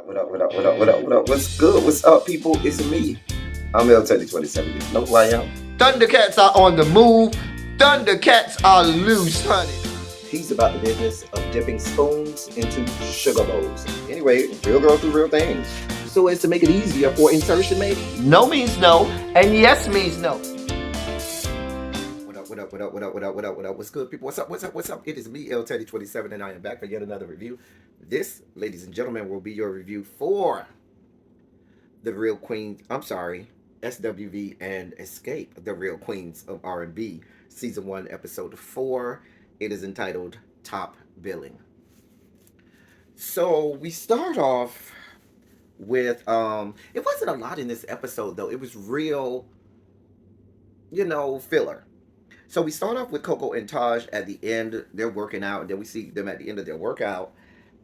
What up, what up, what up, what up, what up? What's good? What's up, people? It's me. I'm L3027. You know who I am. Thundercats are on the move. Thundercats are loose, honey. He's about the business of dipping spoons into sugar bowls. Anyway, real girls do real things. So as to make it easier for insertion, maybe? No means no, and yes means no. What up, what up, what up, what up, what up, what up, what up? What's good, people? What's up, what's up, what's up? It is me, L3027, and I am back for yet another review. This, ladies and gentlemen, will be your review for the real Queens, SWV and Xscape, the real Queens of R&B, Season 1, Episode 4. It is entitled Top Billing. So we start off with, it wasn't a lot in this episode, though. It was real, filler. So we start off with Coco and Taj at the end. They're working out, and then we see them at the end of their workout.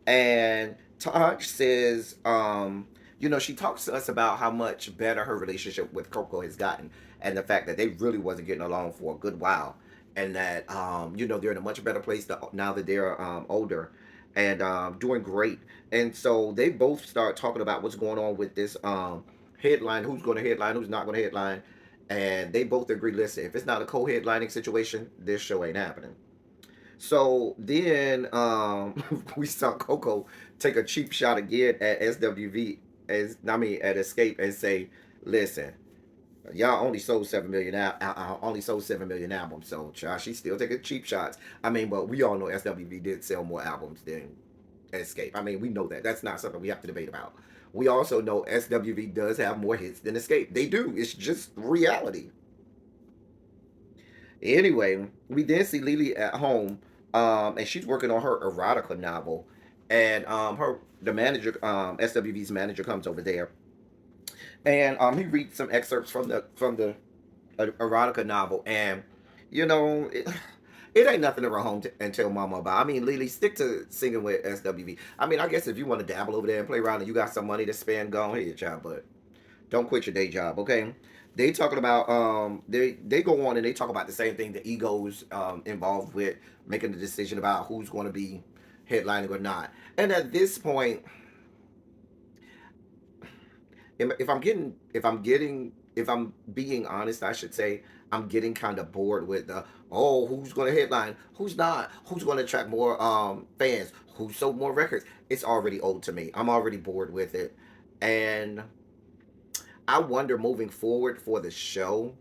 And Taj says, she talks to us about how much better her relationship with Coco has gotten, and the fact that they really wasn't getting along for a good while, and that they're in a much better place now that they're older and doing great. And so they both start talking about what's going on with this headline, who's going to headline, who's not going to headline, and they both agree. Listen, if it's not a co-headlining situation, this show ain't happening. So then we saw Coco take a cheap shot again at SWV, at Xscape, and say, "Listen, y'all only sold 7 million. Only sold 7 million albums. So she's still taking cheap shots. But we all know SWV did sell more albums than Xscape. We know that. That's not something we have to debate about. We also know SWV does have more hits than Xscape. They do. It's just reality. Anyway, we then see Lily at home, and she's working on her erotica novel, and the manager, SWV's manager, comes over there, and he reads some excerpts from the erotica novel, and it ain't nothing to run home and tell mama about. Lily, stick to singing with SWV. I guess if you want to dabble over there and play around and you got some money to spend, go ahead, child, but don't quit your day job, okay? They talking about they go on and they talk about the same thing, the egos involved with making the decision about who's going to be headlining or not. And at this point, if I'm being honest, I should say I'm getting kind of bored with the who's going to headline, who's not, who's going to attract more fans, who sold more records. It's already old to me. I'm already bored with it, and I wonder moving forward for the show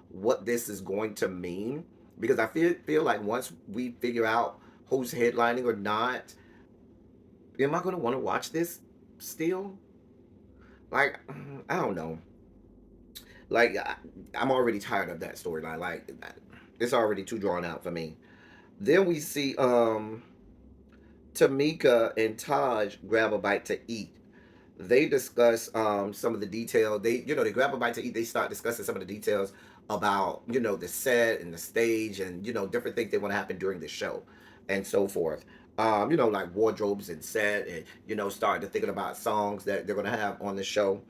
what this is going to mean, because I feel like once we figure out who's headlining or not, am I going to want to watch this still? Like, I don't know. Like, I'm already tired of that storyline. Like, it's already too drawn out for me. Then we see Tamika and Taj grab a bite to eat. They discuss some of the detail. They grab a bite to eat. They start discussing some of the details about the set and the stage, and different things that want to happen during the show and so forth. Like wardrobes and set, and starting to thinking about songs that they're gonna have on the show.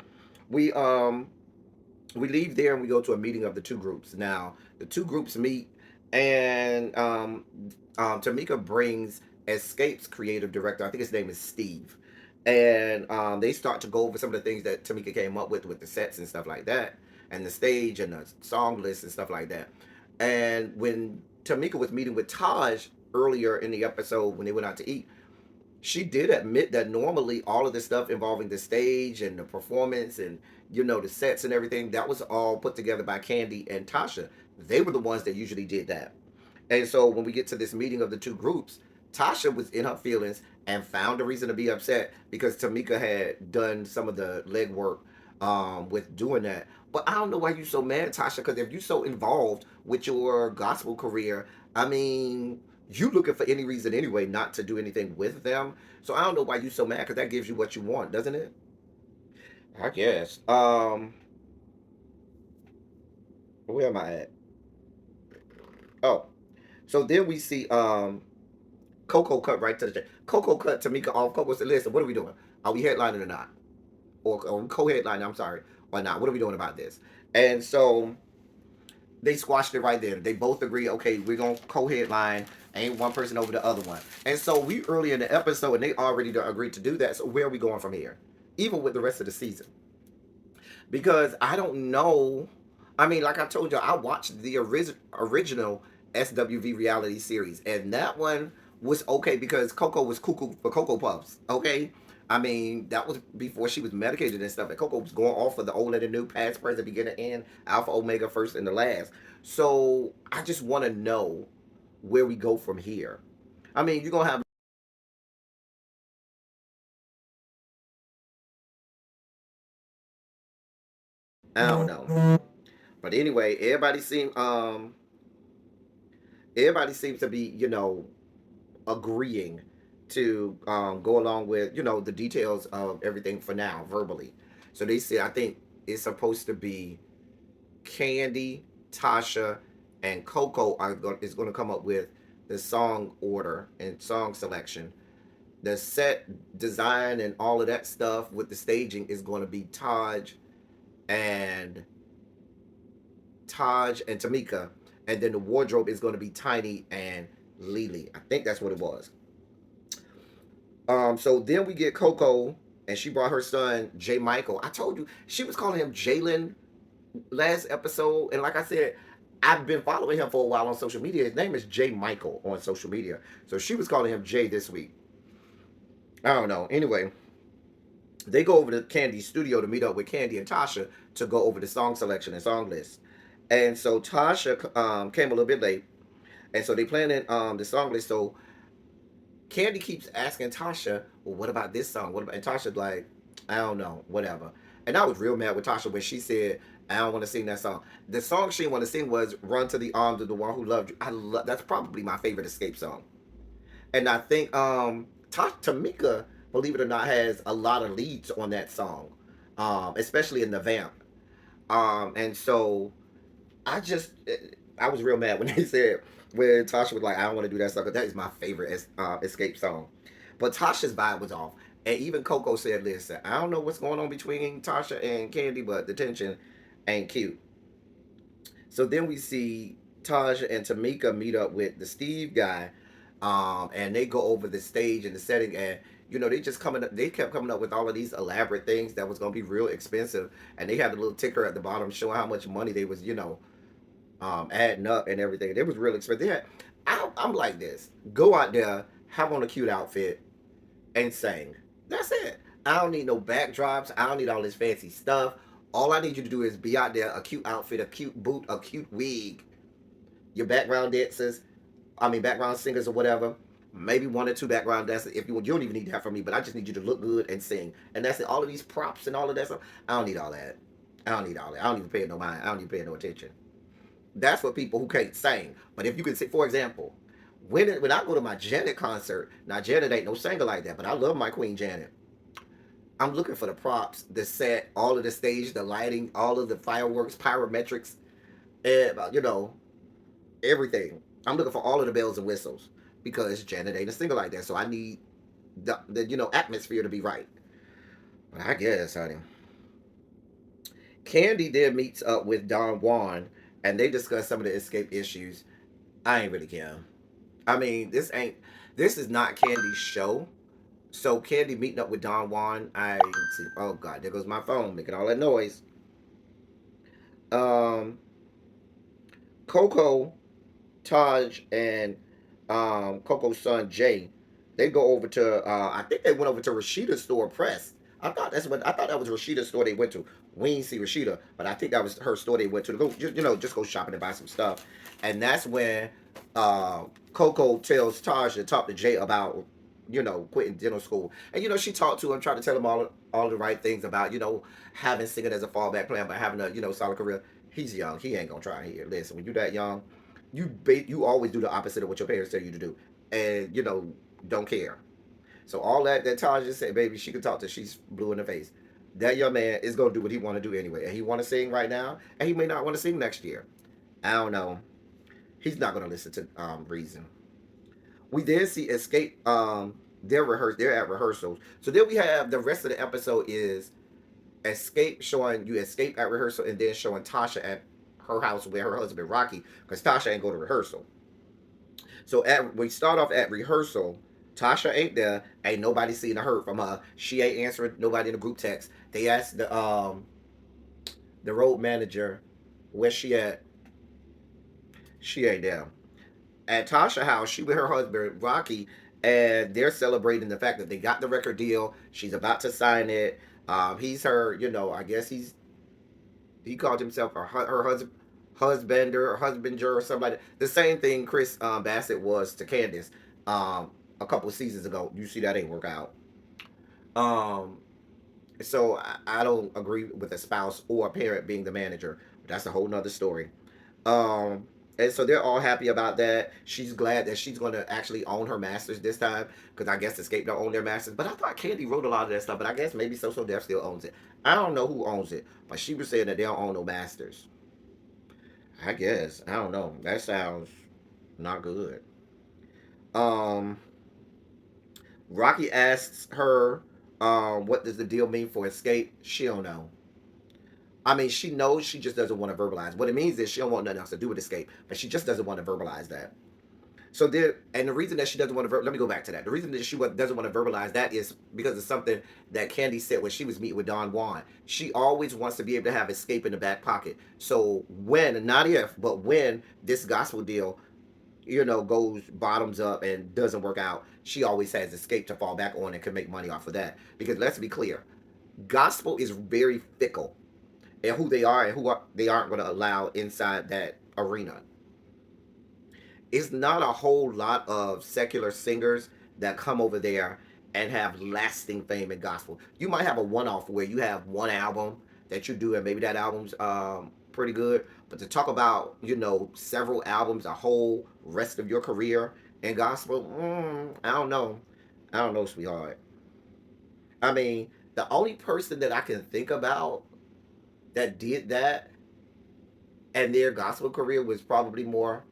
We um we leave there and we go to a meeting of the two groups. Now the two groups meet, and Tamika brings Escape's creative director. I think his name is Steve, and they start to go over some of the things that Tamika came up with the sets and stuff like that, and the stage and the song list and stuff like that. And when Tamika was meeting with Taj earlier in the episode when they went out to eat, she did admit that normally all of the stuff involving the stage and the performance and the sets and everything, that was all put together by Candy and Tasha. They were the ones that usually did that. And so when we get to this meeting of the two groups, Tasha was in her feelings and found a reason to be upset because Tamika had done some of the legwork with doing that. But I don't know why you're so mad, Tasha, because if you're so involved with your gospel career, you looking for any reason anyway not to do anything with them. So I don't know why you're so mad, because that gives you what you want, doesn't it? I guess. Where am I at? Oh, so then we see Coco cut right to the chase. Coco cut Tamika off. Coco said, "Listen, what are we doing? Are we headlining or not? Or co-headlining? I'm sorry, or not? What are we doing about this?" And so they squashed it right there. They both agree, okay, we're gonna co-headline, Ain't one person over the other one. And so we early in the episode, and they already agreed to do that. So where are we going from here? Even with the rest of the season, because I don't know. I mean, like I told you, I watched the original SWV reality series, and that one was okay because Coco was cuckoo for Cocoa Puffs. Okay, I mean that was before she was medicated and stuff, and Coco was going off for the old and the new, past, present, beginning, end, alpha, omega, first, and the last. So I just want to know where we go from here. I mean, you're gonna have. I don't know, but anyway, everybody seems to be, agreeing to go along with, the details of everything for now, verbally. So they said, I think it's supposed to be Candy, Tasha, and Coco is going to come up with the song order and song selection. The set design and all of that stuff with the staging is going to be and Taj and Tamika, and then the wardrobe is going to be Tiny and Lily. I think that's what it was. So then we get Coco, and she brought her son Jay Michael. I told you she was calling him Jalen last episode, and like I said, I've been following him for a while on social media. His name is Jay Michael on social media, so she was calling him Jay this week. I don't know. Anyway, they go over to Candy's studio to meet up with Candy and Tasha to go over the song selection and song list. And so Tasha came a little bit late, and so they planning the song list. So Candy keeps asking Tasha, "Well, what about this song? What about?" And Tasha's like, "I don't know, whatever." And I was real mad with Tasha when she said, "I don't want to sing that song." The song she wanted to sing was "Run to the Arms of the One Who Loved You." That's probably my favorite Escape song. And I think Tamika, believe it or not, has a lot of leads on that song, especially in the vamp. And so I was real mad when they said, when Tasha was like, "I don't want to do that song," 'cause that is my favorite Escape song. But Tasha's vibe was off, and even Coco said, "Listen, I don't know what's going on between Tasha and Candy, but the tension ain't cute." So then we see Tasha and Tamika meet up with the Steve guy, and they go over the stage and the setting, and they just coming up. They kept coming up with all of these elaborate things that was gonna be real expensive, and they had a little ticker at the bottom showing how much money they was, adding up and everything. It was real expensive. I'm like this: go out there, have on a cute outfit, and sing. That's it. I don't need no backdrops. I don't need all this fancy stuff. All I need you to do is be out there, a cute outfit, a cute boot, a cute wig, your background dancers, background singers or whatever. Maybe one or two background dancers. If you don't even need that from me, but I just need you to look good and sing. And that's it. All of these props and all of that stuff. I don't need all that. I don't need all that. I don't even pay no mind. I don't even pay no attention. That's for people who can't sing. But if you can say, for example, when I go to my Janet concert, now Janet ain't no singer like that, but I love my Queen Janet. I'm looking for the props, the set, all of the stage, the lighting, all of the fireworks, pyrometrics, and everything. I'm looking for all of the bells and whistles because Janet ain't a singer like that. So I need the atmosphere to be right. But I guess, honey. Candy then meets up with Don Juan, and they discuss some of the escape issues. I ain't really care. I mean, this is not Candy's show. So Candy meeting up with Don Juan. Oh God, there goes my phone making all that noise. Um, Coco, Taj, and Coco's son Jay, they go over to. I think they went over to Rashida's store press. I thought that was Rashida's store they went to. We ain't see Rashida, but I think that was her store they went to go just go shopping and buy some stuff. And that's when Coco tells Taj to talk to Jay about quitting dental school. And she talked to him, tried to tell him all the right things about having singing as a fallback plan, but having a solid career. He's young. He ain't gonna try here. Listen, when you're that young, you always do the opposite of what your parents tell you to do, and don't care. So all that Taj just said, baby, she can talk to. She's blue in the face. That young man is gonna do what he want to do anyway, and he want to sing right now, and he may not want to sing next year. I don't know. He's not gonna listen to reason. We then see Escape. They're at rehearsals. So then we have the rest of the episode is Escape showing you Escape at rehearsal, and then showing Tasha at her house with her husband Rocky, because Tasha ain't go to rehearsal. So we start off at rehearsal. Tasha ain't there. Ain't nobody seen or heard from her. She ain't answering nobody in the group text. They asked the road manager where she at. She ain't there. At Tasha house, she with her husband Rocky, and they're celebrating the fact that they got the record deal. She's about to sign it. He's her, I guess he called himself her husbander or husbander or something like that. The same thing Chris Bassett was to Candace a couple of seasons ago. You see that ain't work out. Um, so I don't agree with a spouse or a parent being the manager. That's a whole nother story. Um, and so they're all happy about that. She's glad that she's going to actually own her masters this time because I guess Escape don't own their masters. But I thought Candy wrote a lot of that stuff. But I guess maybe So Deaf still owns it. I don't know who owns it, but she was saying that they don't own no masters. I guess I don't know. That sounds not good. Um, Rocky asks her, what does the deal mean for Escape? She don't know. I mean, she knows, she just doesn't want to verbalize. What it means is she don't want nothing else to do with Escape, but she just doesn't want to verbalize that. So there, and the reason that she doesn't want to, let me go back to that. The reason that she doesn't want to verbalize that is because of something that Candy said when she was meeting with Don Juan. She always wants to be able to have Escape in the back pocket. So when, not if, but when this gospel deal, goes bottoms up and doesn't work out, she always has Escape to fall back on and can make money off of that. Because let's be clear, gospel is very fickle and who they are and they aren't going to allow inside that arena. It's not a whole lot of secular singers that come over there and have lasting fame in gospel. You might have a one-off where you have one album that you do and maybe that album's pretty good, but to talk about several albums, a whole rest of your career in gospel, I don't know, sweetheart. I mean, the only person that I can think about that did that and their gospel career was probably more,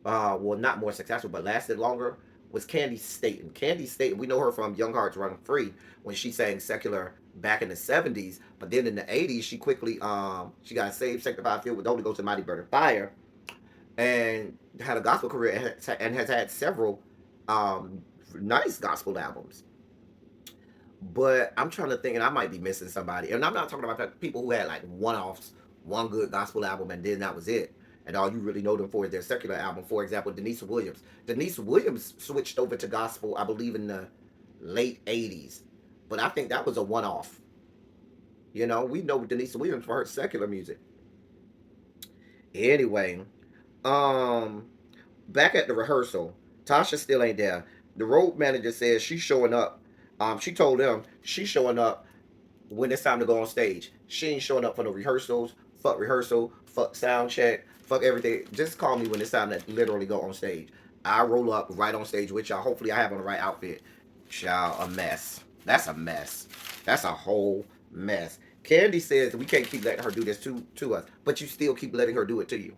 well, not more successful, but lasted longer, was Candy Staten. Candy Staten, we know her from Young Hearts Run Free when she sang secular back in the 70s, but then in the 80s, she quickly, she got saved, sanctified, filled with the Holy Ghost and mighty burning fire, and had a gospel career and has had several um, nice gospel albums. But I'm trying to think, and I might be missing somebody. And I'm not talking about people who had like one-offs, one good gospel album, and then that was it. And all you really know them for is their secular album. For example, Denise Williams. Denise Williams switched over to gospel, I believe, in the late 80s. But I think that was a one-off. We know Denise Williams for her secular music. Anyway, um, back at the rehearsal, Tasha still ain't there. The road manager says she's showing up. She told them she's showing up when it's time to go on stage. She ain't showing up for no rehearsals. Fuck rehearsal. Fuck sound check. Fuck everything. Just call me when it's time to literally go on stage. I roll up right on stage with y'all. Hopefully I have on the right outfit. Child, a mess. That's a mess. That's a whole mess. Candy says we can't keep letting her do this to us, but you still keep letting her do it to you.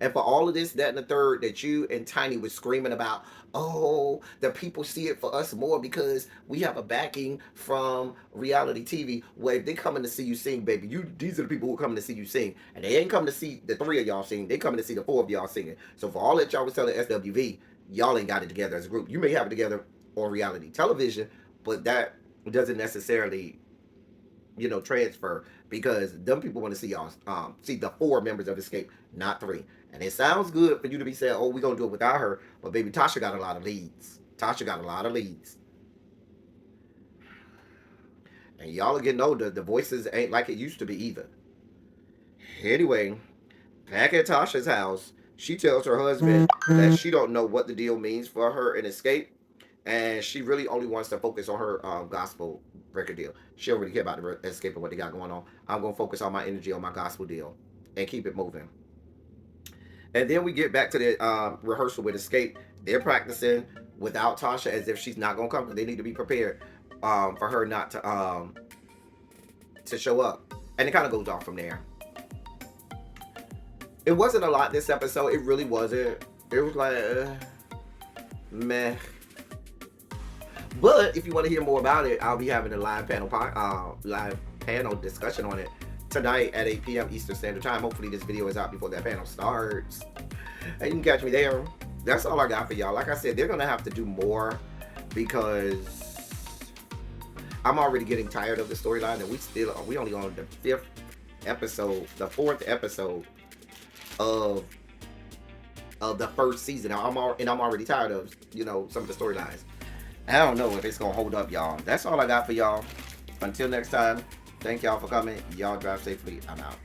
And for all of this, that, and the third, that you and Tiny was screaming about, oh, the people see it for us more because we have a backing from reality TV. Well, if they coming to see you sing, baby, these are the people who are coming to see you sing. And they ain't coming to see the three of y'all sing. They coming to see the four of y'all singing. So for all that y'all was telling SWV, y'all ain't got it together as a group. You may have it together on reality television, but that doesn't necessarily transfer because them people want to see y'all see the four members of Escape, not three. And it sounds good for you to be saying, oh, we're gonna do it without her, but baby, Tasha got a lot of leads. Tasha got a lot of leads. And y'all are getting older. The voices ain't like it used to be either. Anyway, back at Tasha's house, she tells her husband that she don't know what the deal means for her in Escape, and she really only wants to focus on her gospel record deal. She don't really care about the Escape and what they got going on. I'm gonna focus all my energy on my gospel deal and keep it moving. And then we get back to the rehearsal with Escape. They're practicing without Tasha as if she's not gonna come. They need to be prepared for her not to show up, and it kind of goes off from there. It wasn't a lot this episode. It really wasn't. It was like meh. But if you want to hear more about it, I'll be having a live panel discussion on it tonight at 8 p.m. Eastern Standard Time. Hopefully this video is out before that panel starts. And you can catch me there. that's all I got for y'all. Like I said, they're gonna have to do more because I'm already getting tired of the storyline, and we only on the fifth episode, the fourth episode of the first season. I'm already tired of some of the storylines. I don't know if it's gonna hold up, y'all. That's all I got for y'all. Until next time, thank y'all for coming. Y'all drive safely. I'm out.